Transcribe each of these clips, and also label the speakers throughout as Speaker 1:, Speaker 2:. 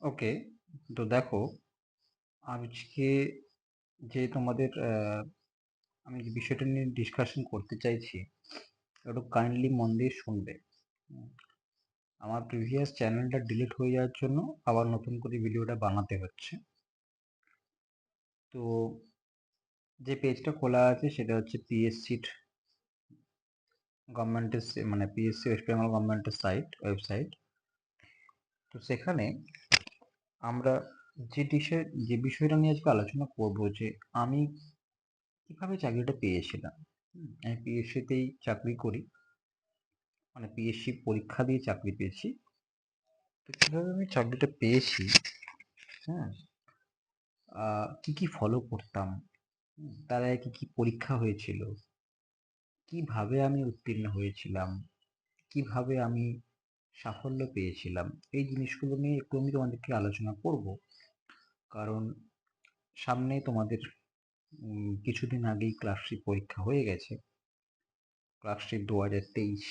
Speaker 1: ওকে। তো দেখো, আজকে যে তোমাদের আমি যে বিষয়টা নিয়ে ডিসকাশন করতে চাইছি, একটু কাইন্ডলি মন দিয়ে শুনবে। হুম, আমার প্রিভিয়াস চ্যানেলটা ডিলিট হয়ে যাওয়ার জন্য আবার নতুন করে ভিডিওটা বানাতে হচ্ছে। তো যে পেজটা খোলা আছে সেটা হচ্ছে পিএসসির গভর্নমেন্টের মানে পিএসসি ওয়েস্ট বেঙ্গল গভর্নমেন্টের ওয়েবসাইট। তো সেখানে আমরা যে বিষয়টা নিয়ে আজকে আলোচনা করব, যে আমি কিভাবে চাকরিটা পেয়েছিলাম। আমি পিএসসিতেই চাকরি করি, মানে পিএসসি পরীক্ষা দিয়ে চাকরি পেয়েছি। তো কিভাবে আমি চাকরিটা পেয়েছি, হ্যাঁ, কি কি ফলো করতাম, তার আগে কি কি পরীক্ষা হয়েছিল, কিভাবে আমি উত্তীর্ণ হয়েছিলাম, কিভাবে আমি সাফল্য পেয়েছিলাম, এই জিনিসগুলো নিয়ে একটু আমি তোমাদেরকে আলোচনা করব। কারণ সামনে তোমাদের কিছুদিন আগেই ক্লার্কশিপ পরীক্ষা হয়ে গেছে। ক্লার্কশিপ 2023,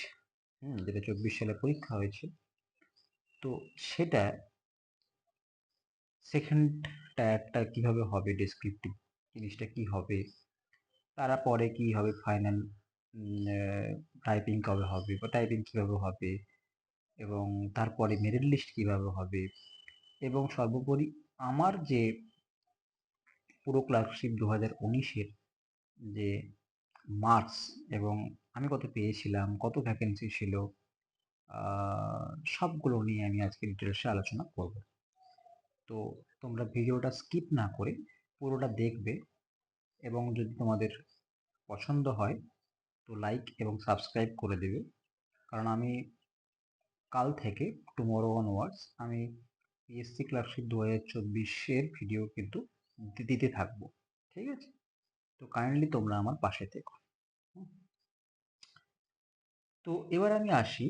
Speaker 1: যেটা 24 সালে পরীক্ষা হয়েছে। তো সেটা সেকেন্ড টায়ারটা কিভাবে হবে, ডেসক্রিপটিভ জিনিসটা কি হবে, তারপরে কি হবে, ফাইনাল টাইপিং কবে হবে বা টাইপিং কিভাবে হবে, এবং তারপরে মেরিট লিস্ট কিভাবে হবে, এবং সর্বোপরি আমার যে পুরো ক্লার্কশিপ 2019-এর যে মার্কস, এবং আমি কত পেয়েছিলাম, কত ভ্যাকেন্সি ছিল, সবগুলো নিয়ে আমি আজকে ডিটেলসে আলোচনা করব। তো তোমরা ভিডিওটা স্কিপ না করে পুরোটা দেখবে, এবং যদি তোমাদের পছন্দ হয় তো লাইক এবং সাবস্ক্রাইব করে দেবে। কারণ আমি কাল থেকে, টুমরো অনওয়ার্ডস, আমি পিএসসি ক্লার্কশিপ 2024-এর ভিডিও কিন্তু দিতে থাকবো। ঠিক আছে? তো কাইন্ডলি তোমরা আমার পাশে থেকো। হুম। তো এবার আমি আসি,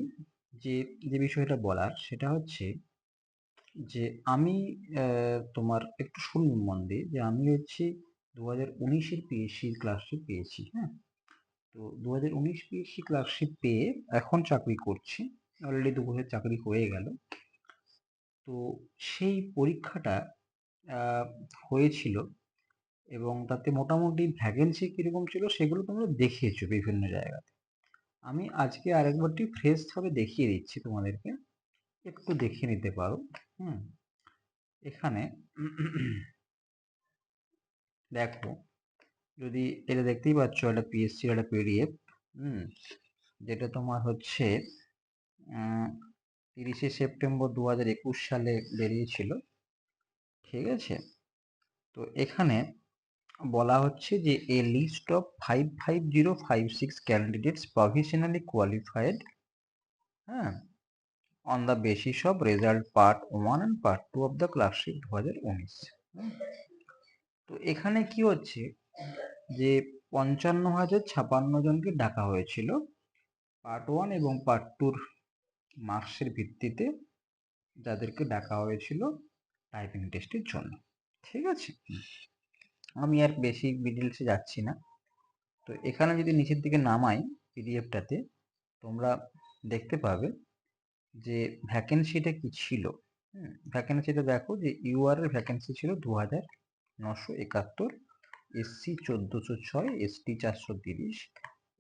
Speaker 1: যে যে বিষয়টা বলার সেটা হচ্ছে যে আমি তোমার একটু শুনুন মন দিয়ে, যে আমি হচ্ছে 2019-এর পিএসসি ক্লার্কশিপ পেয়েছি। হ্যাঁ, তো 2019 পিএসসি ক্লার্কশিপ পেয়ে এখন চাকরি করছি। অলরেডি 2 বছর চাকরি হয়ে গেল। তো সেই পরীক্ষাটা আহ, হয়েছিল, এবং তাতে মোটামুটি ভ্যাকেন্সি কিরকম ছিল সেগুলো তোমরা দেখিয়েছো বিভিন্ন জায়গাতে। আমি আজকে আরেকবারটি ফ্রেশ ভাবে দেখিয়ে দিচ্ছি তোমাদেরকে, একটু দেখে নিতে পারো। হুম, এখানে দেখো, যদি এটা দেখতেই পাচ্ছ, একটা পিএসসি একটা পিডিএফ, হুম, যেটা তোমার হচ্ছে 30শে সেপ্টেম্বর 2021 সালে বেরিয়েছিল। ঠিক আছে? তো এখানে বলা হচ্ছে যে a list of 55056 candidates provisionally qualified, হ্যাঁ, on the basis of result part 1 and part 2 of the clerkship 2019। তো এখানে কি হচ্ছে, যে 55,056 জনকে ডাকা হয়েছিল পার্ট 1 এবং পার্ট 2-র মার্কসের ভিত্তিতে, যাদেরকে ডাকা হয়েছিল টাইপিং টেস্টের জন্য। ঠিক আছে? আমি আর বেশি ডিটেলসে যাচ্ছি না। তো এখানে যদি নিচের দিকে নামাই পিডিএফটাতে, তোমরা দেখতে পাবে যে ভ্যাকেন্সিটা কি ছিল। ভ্যাকেন্সিটা দেখো, যে ইউআর এর ভ্যাকেন্সি ছিল 2,971, SC 1406, ST 430,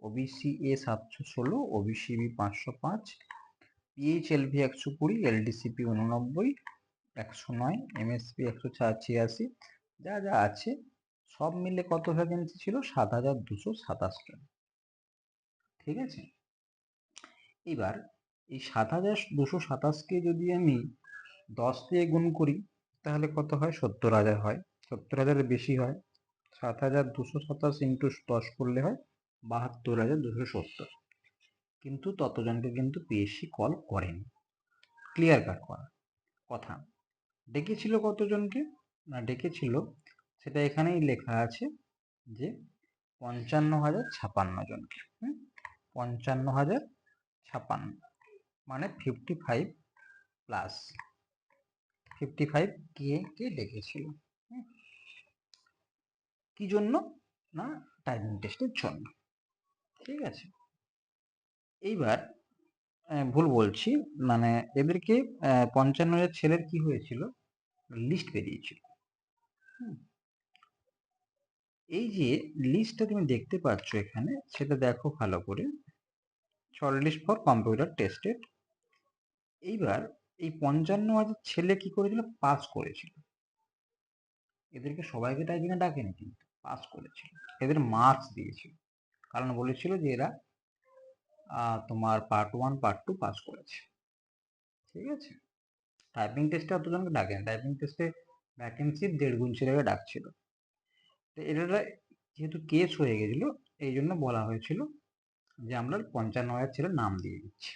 Speaker 1: OBC A 716, OBC B 505, PHLV 120, LDCP 89, 109, MSP 186, যা যা আছে সব মিলে কত ভ্যাকেন্সি ছিল? 7,227টা। ঠিক আছে? এবার এই 7,227কে যদি আমি 10 দিয়ে গুণ করি, তাহলে কত হয়? 70,000 হয়। 70,000-এর বেশি হয়। 7,227 ইন্টু 10 করলে হয় 72,270। কিন্তু ততজনকে কিন্তু পিএসসি কল করেনি। ক্লিয়ার কাট করা কথা। ডেকেছিল কতজনকে? না, ডেকেছিল, সেটা এখানেই লেখা আছে, যে 55,056 জনকে। 55,056, মানে 55 প্লাস 55 কে ডেকেছিল। হুম, কি জন্য? না, টাইপিং টেস্টের জন্য। ঠিক আছে? এইবার ভুল বলছি, মানে এদেরকে 55,000 ছেলের কি হয়েছিল, লিস্ট বেরিয়েছিল। এই যে লিস্টটা তুমি দেখতে পাচ্ছ এখানে, সেটা দেখো ভালো করে, short list for computer tested. এইবার এই 55,000 ছেলে কি করেছিল, পাস করেছিল। এদেরকে সবাইকে টাইপিংয়ে ডাকেনি, কিন্তু পাস করেছিল, এদের মার্কস দিয়েছিল, কারণ বলেছিল যে এরা তোমার পার্ট 1 পার্ট 2 পাস করেছে। ঠিক আছে, টাইপিং টেস্টে অতজনকে ডাকেনি, টাইপিং টেস্টে ভ্যাকেন্সির 1.5 গুণ ছেলেকে ডাকছিল। তো এটা যেহেতু কেস হয়ে গেছিল, এই জন্য বলা হয়েছিল যে আমরা 55,000 ছেলের নাম দিয়ে দিচ্ছি।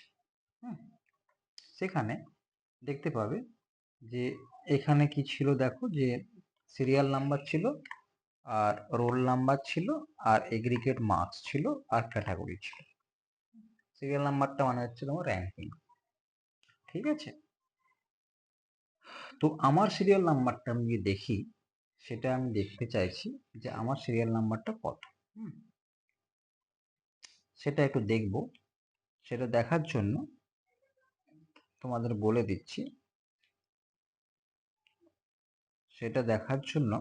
Speaker 1: সেখানে দেখতে পাবে যে এখানে কি ছিল, দেখো যে সিরিয়াল নাম্বার ছিল, আর রোল নাম্বার ছিল, আর এগ্রিগেট মার্কস ছিল, আর ক্যাটাগরি ছিল। সিরিয়াল নাম্বারটা মানে হচ্ছে তোমার র্যাঙ্কিং। ঠিক আছে, তো আমার সিরিয়াল নাম্বারটা আমি দেখি, সেটা আমি দেখতে চাইছি যে আমার সিরিয়াল নাম্বারটা কত। সেটা একটু দেখব। সেটা দেখার জন্য তোমাদের বলে দিচ্ছি, সেটা দেখার জন্য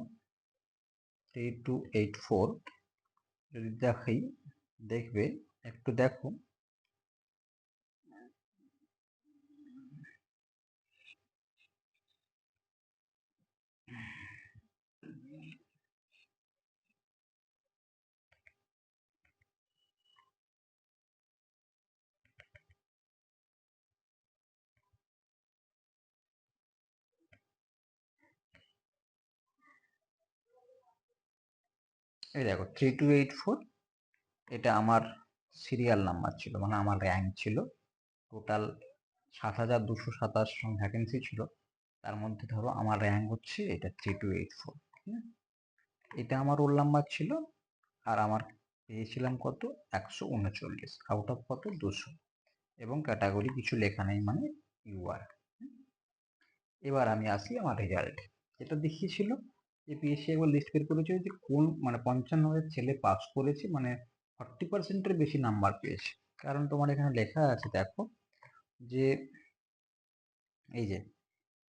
Speaker 1: 3284 যদি দেখাই, দেখবে, একটু দেখো। এই দেখো 3284, এটা আমার সিরিয়াল নাম্বার ছিল, মানে আমার র্যাঙ্ক ছিল। টোটাল 7,227 ভ্যাকেন্সি ছিল, তার মধ্যে ধরো আমার র্যাঙ্ক হচ্ছে এটা 3284। এটা আমার রোল নাম্বার ছিল, আর আমার পেয়েছিলাম কত, 139 আউট অফ কত, 200। এবং ক্যাটাগরি কিছু লেখা নেই, মানে ইউআর। এবার আমি আসি আমার রেজাল্ট, যেটা দেখিয়েছিল যে পিএসসি একবার লিস্ট বের করেছে যে কোন, মানে 55,000 ছেলে পাস করেছে, মানে 40%-এর বেশি নাম্বার পেয়েছে। কারণ তোমার এখানে লেখা আছে, দেখো যে এই যে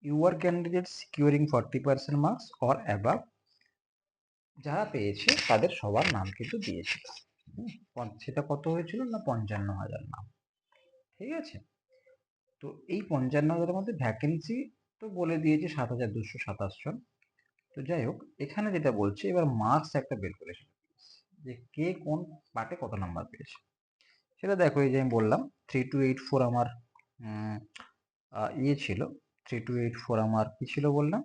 Speaker 1: UR candidate securing 40% marks or above, যারা পেয়েছে তাদের সবার নাম কিন্তু দিয়েছিল। সেটা কত হয়েছিল না, 55,000 নাম। ঠিক আছে, তো এই 55,000-এর মধ্যে ভ্যাকেন্সি তো বলে দিয়েছে 7,227 জন। তো যাই হোক, এখানে যেটা বলছে, এবার মার্কস একটা বের করেছে যে কে কোন পার্টে কত নাম্বার পেয়েছে। সেটা দেখো, এই যে আমি বললাম 3284 আমার ইয়ে ছিল, 3284 আমার কি ছিল বললাম,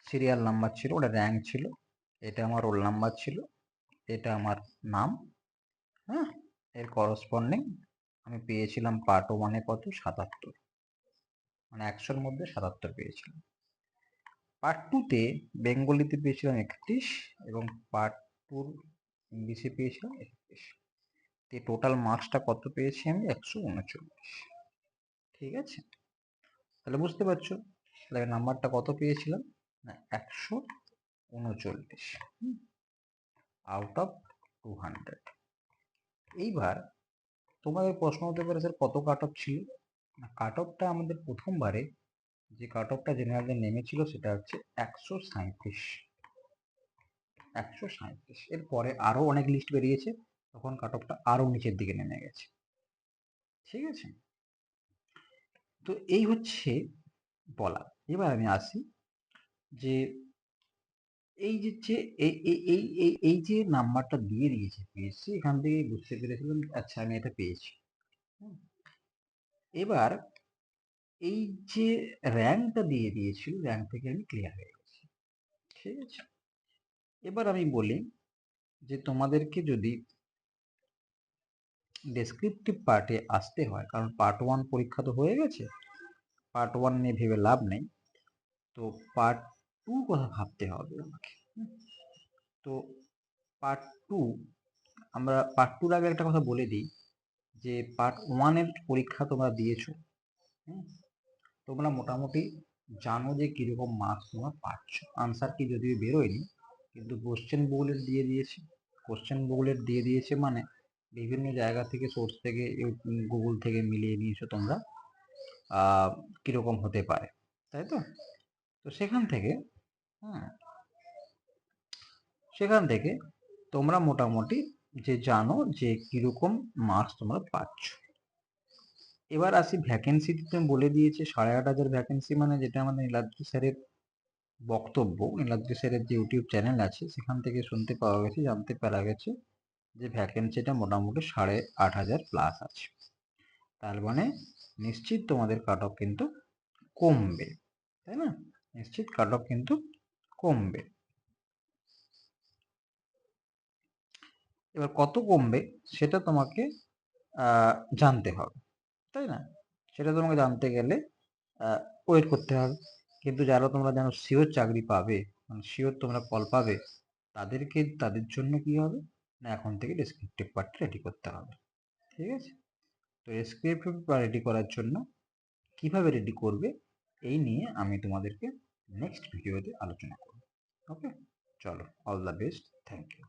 Speaker 1: সিরিয়াল নাম্বার ছিল, ওটা র্যাঙ্ক ছিল। এটা আমার রোল নাম্বার ছিল, এটা আমার নাম। হ্যাঁ, এর করসপন্ডিং আমি পেয়েছিলাম পার্ট 1-এ কত, 77, মানে 100-এর মধ্যে 77 পেয়েছিলাম। পার্ট 2-তে বেঙ্গলিতে পেয়েছিলাম 31, এবং পার্ট 2 ইংলিশে পেয়েছিলাম 31। তো টোটাল মার্কসটা কত পেয়েছি আমি, 139। ঠিক আছে, তাহলে বুঝতে পারছো তাহলে নাম্বারটা কত পেয়েছিলাম না, 139 আউট অফ 200। এইবার তোমাদের প্রশ্ন হতে পারে, স্যার কত কাট অফ ছিল না, কাট অফটা আমাদের প্রথমবারে যে কাট অফটা জেনারেলে নেমেছিল সেটা হচ্ছে 137। 137, এরপরে আরো অনেক লিস্ট বেরিয়েছে, তখন কাট অফটা আরো নিচের দিকে নেমে গেছে। ঠিক আছে, তো এই হচ্ছে বলা। এবার আমি আসি যে এই যে এই যে নাম্বারটা দিয়ে দিয়েছে পিএসসি, এখান থেকে বুঝতে পেরেছিলাম আচ্ছা আমি এটা পেয়েছি। এবার এই যে র্যাঙ্কটা দিয়ে দিয়েছিল, র্যাঙ্ক থেকে আমি ক্লিয়ার হয়ে গেছি। ঠিক আছে, এবার আমি বলি যে তোমাদেরকে যদি ডেসক্রিপটিভ পার্টে আসতে হয়, কারণ পার্ট 1 পরীক্ষা তো হয়ে গেছে, পার্ট 1 নিয়ে ভেবে লাভ নেই, তো পার্ট 2 কথা ভাবতে হবে আমাকে। তো পার্ট 2, আমরা পার্ট 2-র আগে একটা কথা বলে দিই যে পার্ট 1-এর পরীক্ষা তোমরা দিয়েছো, তোমরা মোটামুটি জানো যে কিরকম মার্কস তোমরা পাচ্ছ। আনসার কি যদিও বেরোয়নি, কিন্তু কোশ্চেন বুকলেট দিয়ে দিয়েছে। কোশ্চেন বুকলেট দিয়ে দিয়েছে মানে বিভিন্ন জায়গা থেকে, সোর্স থেকে, গুগল থেকে মিলিয়ে নিয়েছো তোমরা কিরকম হতে পারে। তাই তো? তো সেখান থেকে সেখান থেকে তোমরা মোটামুটি যে জানো যে কিরকম মার্কস তোমরা পাচ্ছ। এবার আসি ভ্যাকেন্সিতে, তুমি বলে দিয়েছে 8,500 ভ্যাকেন্সি, মানে যেটা আমাদের নীলাদ্রি স্যারের বক্তব্য, নীলাদ্রি স্যারের যে ইউটিউব চ্যানেল আছে সেখান থেকে শুনতে পাওয়া গেছে, জানতে পারা গেছে যে ভ্যাকেন্সিটা মোটামুটি 8,500 প্লাস আছে। তার মানে নিশ্চিত তোমাদের কাট অফ কিন্তু কমবে, তাই না? নিশ্চিত কাট অফ কিন্তু কমবে। এবার কত কমবে সেটা তোমাকে জানতে হবে, তাই না? সেটা তোমাকে জানতে গেলে ওয়েট করতে হবে। কিন্তু যারা তোমরা জানো শিওর চাকরি পাবে, মানে শিওর তোমরা কল পাবে, তাদের জন্য কি হবে না, এখন থেকে ডেসক্রিপটিভ পার্টটা রেডি করতে হবে। ঠিক আছে? তো ডেসক্রিপটিভ রেডি করার জন্য কিভাবে রেডি করবে এই নিয়ে আমি তোমাদেরকে নেক্সট ভিডিওতে আলোচনা করব। ওকে, চলো, all the best, thank you.